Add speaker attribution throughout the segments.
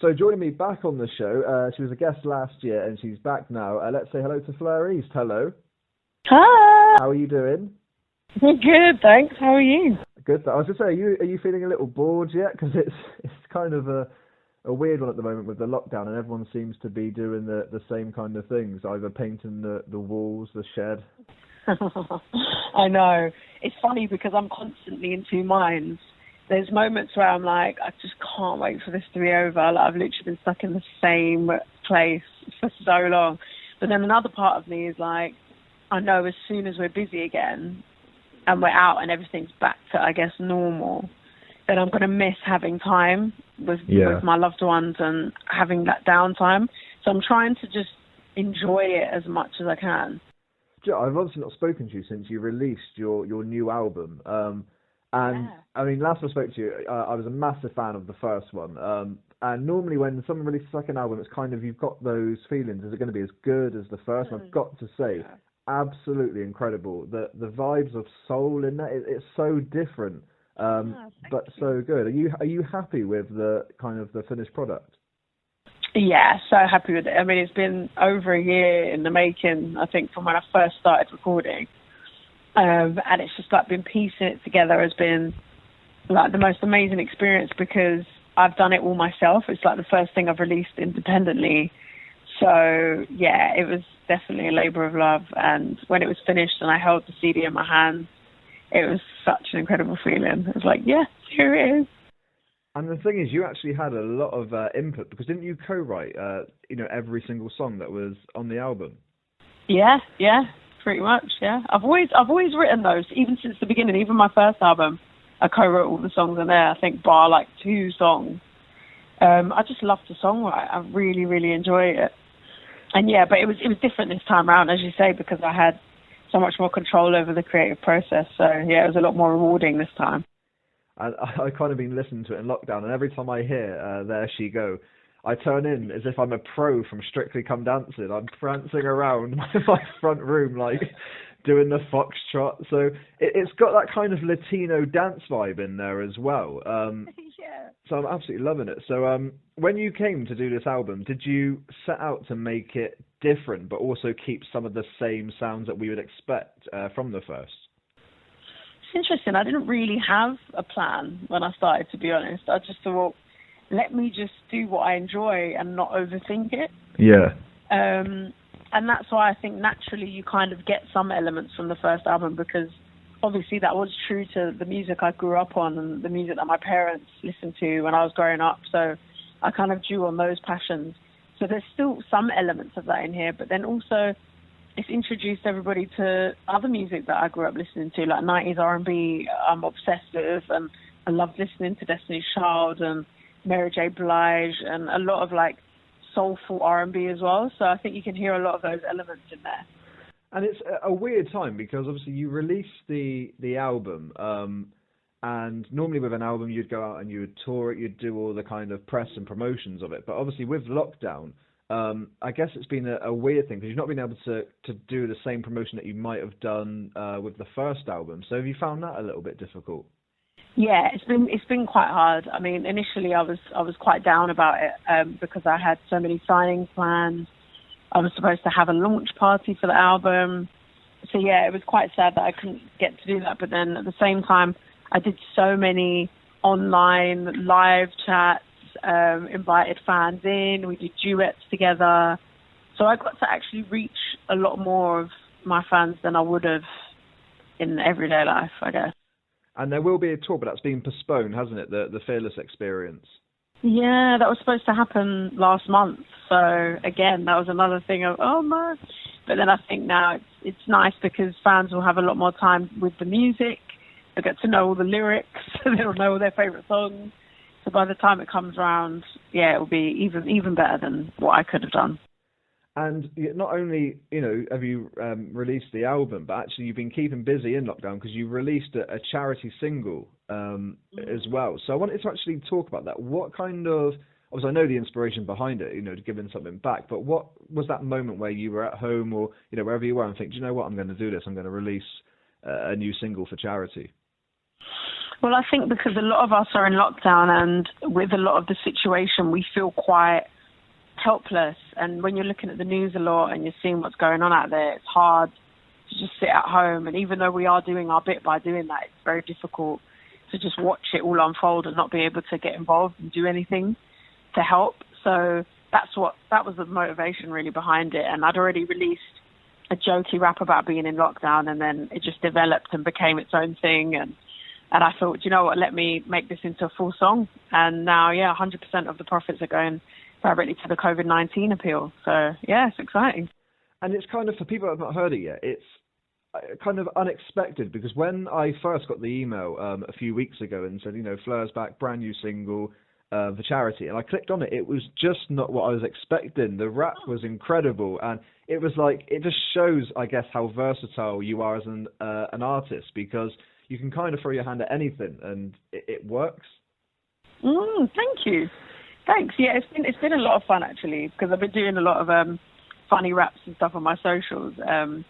Speaker 1: So joining me back on the show, she was a guest last year and she's back now. Let's say hello to Fleur East. Hello.
Speaker 2: Hi.
Speaker 1: How are you doing?
Speaker 2: Good, thanks. How are you?
Speaker 1: Good. I was just saying, are you feeling a little bored yet? Because it's kind of a weird one at the moment with the lockdown, and everyone seems to be doing the same kind of things, either painting the walls, the shed.
Speaker 2: I know. It's funny because I'm constantly in two minds. There's moments where I'm like, I just can't wait for this to be over. Like, I've literally been stuck in the same place for so long. But then another part of me is like, I know as soon as we're busy again and we're out and everything's back to, I guess, normal, then I'm going to miss having time with my loved ones and having that downtime. So I'm trying to just enjoy it as much as I can.
Speaker 1: I've obviously not spoken to you since you released your new album. I mean, last time I spoke to you, I was a massive fan of the first one. And normally when someone releases a second album, it's kind of, you've got those feelings. Is it going to be as good as the first? And I've got to say, absolutely incredible. The vibes of soul in that, it's so different, but so good. Are you happy with the kind of the finished product?
Speaker 2: Yeah, so happy with it. I mean, it's been over a year in the making, I think, from when I first started recording. And it's just like been piecing it together has been like the most amazing experience because I've done it all myself. It's like the first thing I've released independently. So yeah, it was definitely a labor of love. And when it was finished and I held the CD in my hands, it was such an incredible feeling. It was like, yeah, here it is.
Speaker 1: And the thing is, you actually had a lot of input because didn't you co-write, every single song that was on the album? Yeah.
Speaker 2: Pretty much, yeah. I've always written those, even since the beginning. Even my first album, I co-wrote all the songs in there. I think bar like 2 songs. I just love to songwrite. I really, really enjoy it. And yeah, but it was different this time around, as you say, because I had so much more control over the creative process. So yeah, it was a lot more rewarding this time.
Speaker 1: I kind of been listening to it in lockdown, and every time I hear "There She Go," I turn in as if I'm a pro from Strictly Come Dancing. I'm prancing around my front room, like doing the foxtrot. So it's got that kind of Latino dance vibe in there as well.
Speaker 2: Yeah.
Speaker 1: So I'm absolutely loving it. So when you came to do this album, did you set out to make it different, but also keep some of the same sounds that we would expect from the first?
Speaker 2: It's interesting. I didn't really have a plan when I started, to be honest. I just thought, let me just do what I enjoy and not overthink it.
Speaker 1: Yeah.
Speaker 2: And that's why I think naturally you kind of get some elements from the first album because obviously that was true to the music I grew up on and the music that my parents listened to when I was growing up. So I kind of drew on those passions. So there's still some elements of that in here, but then also it's introduced everybody to other music that I grew up listening to, like 90s R&B. I'm obsessed with, and I love listening to Destiny's Child and Mary J. Blige and a lot of like soulful R&B as well. So I think you can hear a lot of those elements in there.
Speaker 1: And it's a weird time because obviously you release the album, and normally with an album you'd go out and you would tour it, you'd do all the kind of press and promotions of it. But obviously with lockdown, I guess it's been a weird thing because you've not been able to do the same promotion that you might have done with the first album. So have you found that a little bit difficult?
Speaker 2: Yeah, it's been quite hard. I mean, initially I was quite down about it because I had so many signings planned. I was supposed to have a launch party for the album. So yeah, it was quite sad that I couldn't get to do that. But then at the same time, I did so many online live chats, invited fans in, we did duets together. So I got to actually reach a lot more of my fans than I would have in everyday life, I guess.
Speaker 1: And there will be a tour, but that's been postponed, hasn't it? The Fearless experience.
Speaker 2: Yeah, that was supposed to happen last month. So again, that was another thing of, oh no. But then I think now it's nice because fans will have a lot more time with the music. They'll get to know all the lyrics. They'll know all their favourite songs. So by the time it comes around, yeah, it will be even better than what I could have done.
Speaker 1: And not only, have you released the album, but actually you've been keeping busy in lockdown because you released a charity single as well. So I wanted to actually talk about that. What kind of, obviously I know the inspiration behind it, giving something back, but what was that moment where you were at home or, wherever you were and think, do you know what, I'm going to do this, I'm going to release a new single for charity?
Speaker 2: Well, I think because a lot of us are in lockdown, and with a lot of the situation, we feel quite helpless. And when you're looking at the news a lot and you're seeing what's going on out there, it's hard to just sit at home. And even though we are doing our bit by doing that, it's very difficult to just watch it all unfold and not be able to get involved and do anything to help. So that was the motivation really behind it. And I'd already released a jokey rap about being in lockdown, and then it just developed and became its own thing. And I thought, you know what, let me make this into a full song. And now, 100% of the profits are going directly to the COVID-19 appeal. So, yeah, it's exciting.
Speaker 1: And it's kind of, for people that have not heard it yet, it's kind of unexpected, because when I first got the email a few weeks ago and said, Fleur's back, brand new single for charity, and I clicked on it, it was just not what I was expecting. The rap was incredible, and it was like, it just shows, I guess, how versatile you are as an artist, because you can kind of throw your hand at anything and it works.
Speaker 2: Thank you. Thanks. Yeah, it's been a lot of fun actually, because I've been doing a lot of funny raps and stuff on my socials, and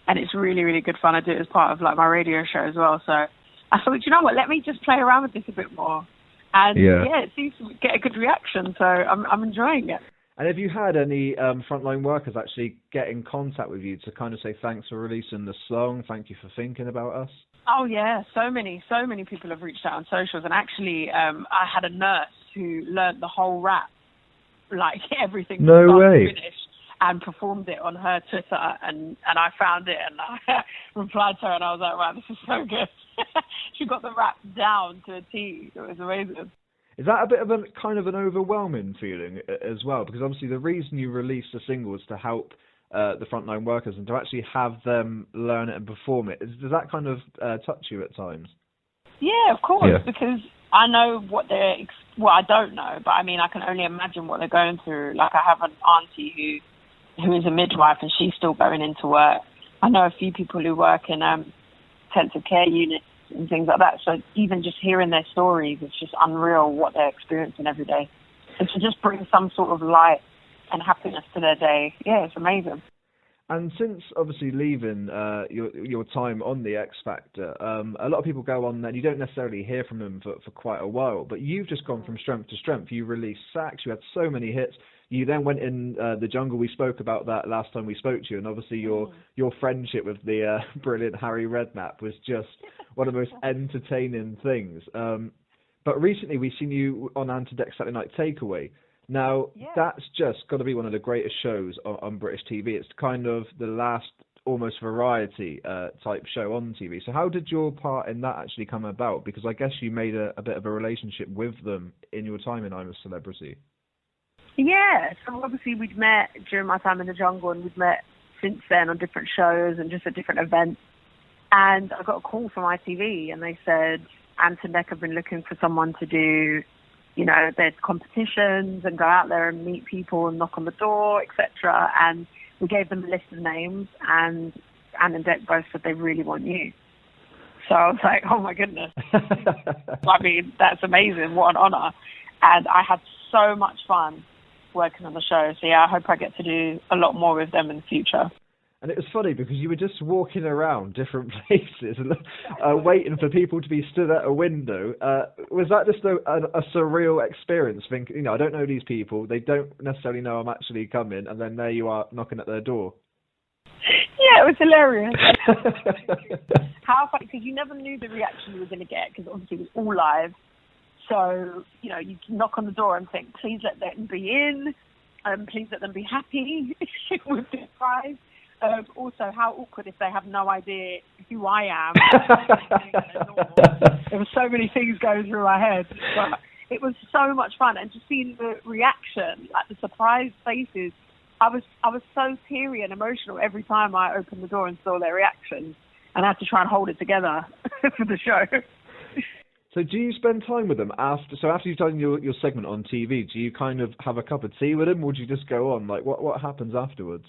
Speaker 2: it's really, really good fun. I do it as part of like my radio show as well. So I thought, you know what, let me just play around with this a bit more. And it seems to get a good reaction. So I'm enjoying it.
Speaker 1: And have you had any frontline workers actually get in contact with you to kind of say thanks for releasing the song, thank you for thinking about us?
Speaker 2: Oh yeah, so many people have reached out on socials. And actually, I had a nurse who learnt the whole rap, like everything
Speaker 1: no
Speaker 2: from
Speaker 1: way.
Speaker 2: To finish, and performed it on her Twitter, and I found it and I replied to her, and I was like, wow, this is so good. She got the rap down to a T. It was amazing.
Speaker 1: Is that a bit of a kind of an overwhelming feeling as well? Because obviously the reason you released the single was to help the frontline workers and to actually have them learn it and perform it. Does that kind of touch you at times?
Speaker 2: Yeah, of course, because I know what I don't know, but I mean, I can only imagine what they're going through. Like, I have an auntie who is a midwife, and she's still going into work. I know a few people who work in intensive care units and things like that. So even just hearing their stories, it's just unreal what they're experiencing every day. And to just bring some sort of light and happiness to their day, it's amazing.
Speaker 1: And since obviously leaving your time on the X Factor, a lot of people go on there and you don't necessarily hear from them for quite a while, but you've just gone from strength to strength. You released Sax, you had so many hits. You then went in the jungle. We spoke about that last time we spoke to you, and obviously your friendship with the brilliant Harry Redknapp was just one of the most entertaining things. But recently we've seen you on Ant and Dec Saturday Night Takeaway. Now, that's just got to be one of the greatest shows on British TV. It's kind of the last almost variety type show on TV. So how did your part in that actually come about? Because I guess you made a bit of a relationship with them in your time in I'm a Celebrity.
Speaker 2: Yeah, so obviously we'd met during my time in the jungle, and we'd met since then on different shows and just at different events. And I got a call from ITV, and they said Ant and Dec have been looking for someone to do, their competitions and go out there and meet people and knock on the door, etc. And we gave them a list of names, and Ant and Dec both said they really want you. So I was like, oh my goodness. I mean, that's amazing. What an honour. And I had so much fun working on the show. So I hope I get to do a lot more with them in the future.
Speaker 1: And it was funny because you were just walking around different places and waiting for people to be stood at a window. Was that just a surreal experience? Thinking, I don't know these people. They don't necessarily know I'm actually coming. And then there you are knocking at their door.
Speaker 2: Yeah, it was hilarious. How funny, because you never knew the reaction you were going to get, because obviously it was all live. So, you knock on the door and think, please let them be in, please let them be happy with this prize. Also, how awkward if they have no idea who I am. There were so many things going through my head. But it was so much fun. And just seeing the reaction, like the surprised faces, I was so teary and emotional every time I opened the door and saw their reaction. And I had to try and hold it together for the show.
Speaker 1: So do you spend time with them after you've done your segment on TV? Do you kind of have a cup of tea with them, or do you just go on? Like, what happens afterwards?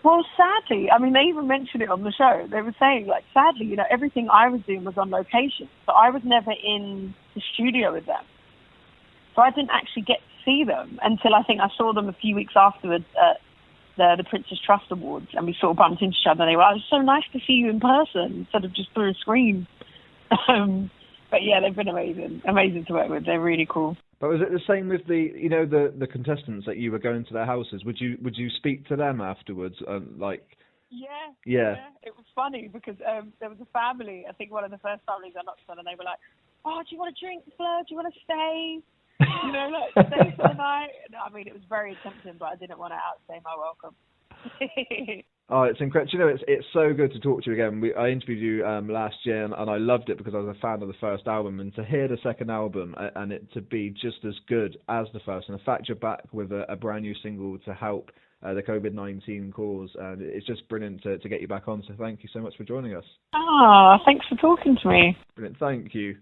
Speaker 2: Well, sadly, I mean, they even mentioned it on the show. They were saying, like, sadly, everything I was doing was on location. So I was never in the studio with them. So I didn't actually get to see them until I think I saw them a few weeks afterwards at the Princess Trust Awards, and we sort of bumped into each other. And they were, it was so nice to see you in person instead of just through a screen. But yeah, they've been amazing to work with. They're really cool.
Speaker 1: But was it the same with the contestants that you were going to their houses? Would you speak to them afterwards?
Speaker 2: Yeah. It was funny because there was a family. I think one of the first families I knocked on, and they were like, "Oh, do you want a drink, Fleur? Do you want to stay? Stay for the night?" And, I mean, it was very tempting, but I didn't want to outstay my welcome.
Speaker 1: Oh, it's incredible. It's so good to talk to you again. I interviewed you last year, and I loved it because I was a fan of the first album. And to hear the second album and it to be just as good as the first, and the fact you're back with a brand new single to help the COVID-19 cause, and it's just brilliant to get you back on. So thank you so much for joining us.
Speaker 2: Thanks for talking to me.
Speaker 1: Brilliant, thank you.